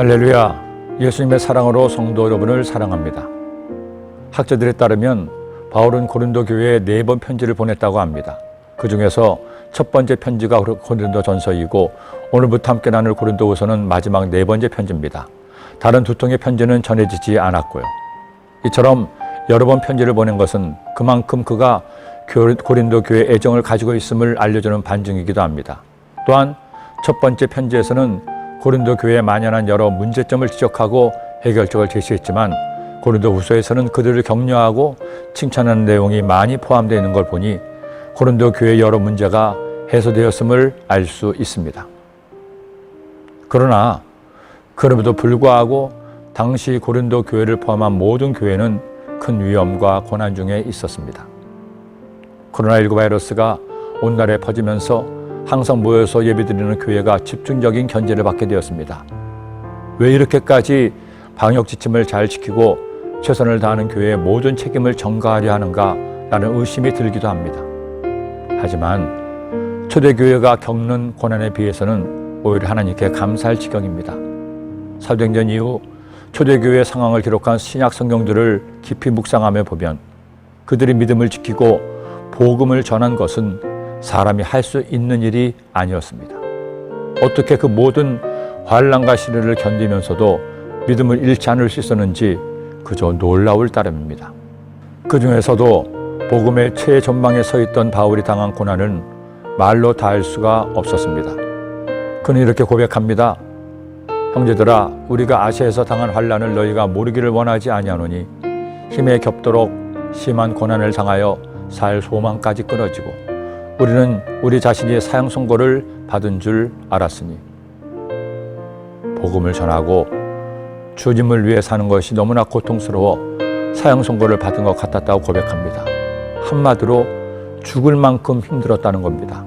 할렐루야, 예수님의 사랑으로 성도 여러분을 사랑합니다. 학자들에 따르면 바울은 고린도 교회에 4번 편지를 보냈다고 합니다. 그 중에서 첫 번째 편지가 고린도 전서이고 오늘부터 함께 나눌 고린도후서는 마지막 4번째 편지입니다. 다른 두 통의 편지는 전해지지 않았고요. 이처럼 여러 번 편지를 보낸 것은 그만큼 그가 고린도 교회에 애정을 가지고 있음을 알려주는 반증이기도 합니다. 또한 첫 번째 편지에서는 고린도 교회에 만연한 여러 문제점을 지적하고 해결책을 제시했지만 고린도후서에서는 그들을 격려하고 칭찬하는 내용이 많이 포함되어 있는 걸 보니 고린도 교회의 여러 문제가 해소되었음을 알 수 있습니다. 그러나 그럼에도 불구하고 당시 고린도 교회를 포함한 모든 교회는 큰 위험과 고난 중에 있었습니다. 코로나19 바이러스가 온날에 퍼지면서 항상 모여서 예배드리는 교회가 집중적인 견제를 받게 되었습니다. 왜 이렇게까지 방역 지침을 잘 지키고 최선을 다하는 교회의 모든 책임을 전가하려 하는가 라는 의심이 들기도 합니다. 하지만 초대교회가 겪는 고난에 비해서는 오히려 하나님께 감사할 지경입니다. 사도행전 이후 초대교회의 상황을 기록한 신약 성경들을 깊이 묵상하며 보면 그들이 믿음을 지키고 복음을 전한 것은 사람이 할 수 있는 일이 아니었습니다. 어떻게 그 모든 환난과 시련을 견디면서도 믿음을 잃지 않을 수 있었는지 그저 놀라울 따름입니다. 그 중에서도 복음의 최전방에 서 있던 바울이 당한 고난은 말로 다 할 수가 없었습니다. 그는 이렇게 고백합니다. 형제들아, 우리가 아시아에서 당한 환난을 너희가 모르기를 원하지 아니하노니 힘에 겹도록 심한 고난을 당하여 살 소망까지 끊어지고 우리는 우리 자신이 사형 선고를 받은 줄 알았으니 복음을 전하고 주님을 위해 사는 것이 너무나 고통스러워 사형 선고를 받은 것 같았다고 고백합니다. 한마디로 죽을 만큼 힘들었다는 겁니다.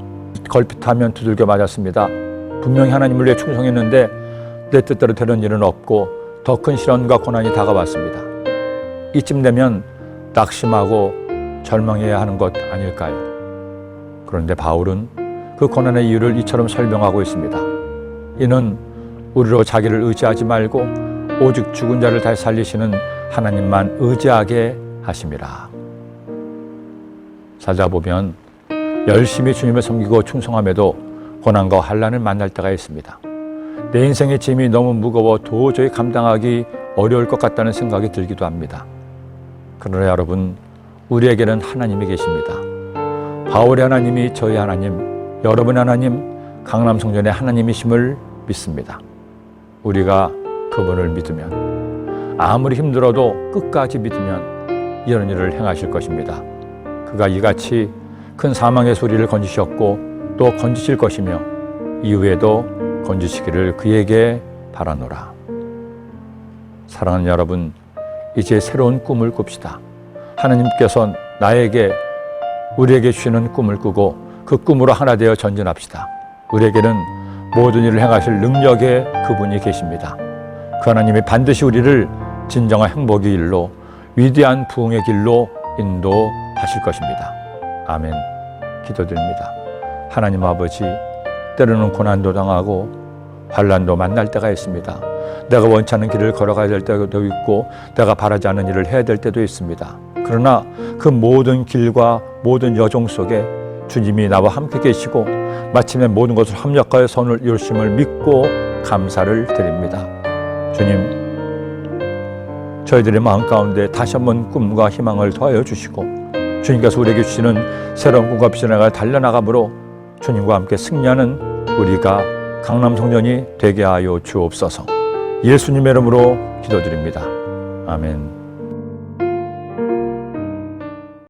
걸핏하면 두들겨 맞았습니다. 분명히 하나님을 위해 충성했는데 내 뜻대로 되는 일은 없고 더 큰 시련과 고난이 다가왔습니다. 이쯤 되면 낙심하고 절망해야 하는 것 아닐까요? 그런데 바울은 그 고난의 이유를 이처럼 설명하고 있습니다. 이는 우리로 자기를 의지하지 말고 오직 죽은 자를 다시 살리시는 하나님만 의지하게 하심이라. 살다 보면 열심히 주님을 섬기고 충성함에도 고난과 환난을 만날 때가 있습니다. 내 인생의 짐이 너무 무거워 도저히 감당하기 어려울 것 같다는 생각이 들기도 합니다. 그러나 여러분, 우리에게는 하나님이 계십니다. 바울의 하나님이 저희 하나님, 여러분의 하나님, 강남성전의 하나님이심을 믿습니다. 우리가 그분을 믿으면, 아무리 힘들어도 끝까지 믿으면 이런 일을 행하실 것입니다. 그가 이같이 큰 사망의 소리를 건지셨고 또 건지실 것이며 이후에도 건지시기를 그에게 바라노라. 사랑하는 여러분, 이제 새로운 꿈을 꿉시다. 하나님께서 우리에게 주시는 꿈을 꾸고 그 꿈으로 하나 되어 전진합시다. 우리에게는 모든 일을 행하실 능력의 그분이 계십니다. 그 하나님이 반드시 우리를 진정한 행복의 길로, 위대한 부흥의 길로 인도하실 것입니다. 아멘. 기도드립니다. 하나님 아버지, 때로는 고난도 당하고 환난도 만날 때가 있습니다. 내가 원치 않는 길을 걸어가야 될 때도 있고 내가 바라지 않는 일을 해야 될 때도 있습니다. 그러나 그 모든 길과 모든 여정 속에 주님이 나와 함께 계시고 마침내 모든 것을 합력하여 선을 이루심을 믿고 감사를 드립니다. 주님, 저희들의 마음 가운데 다시 한번 꿈과 희망을 더하여 주시고 주님께서 우리에게 주시는 새로운 꿈과 비전을 달려나감으로 주님과 함께 승리하는 우리가 강남성전이 되게 하여 주옵소서. 예수님의 이름으로 기도드립니다. 아멘.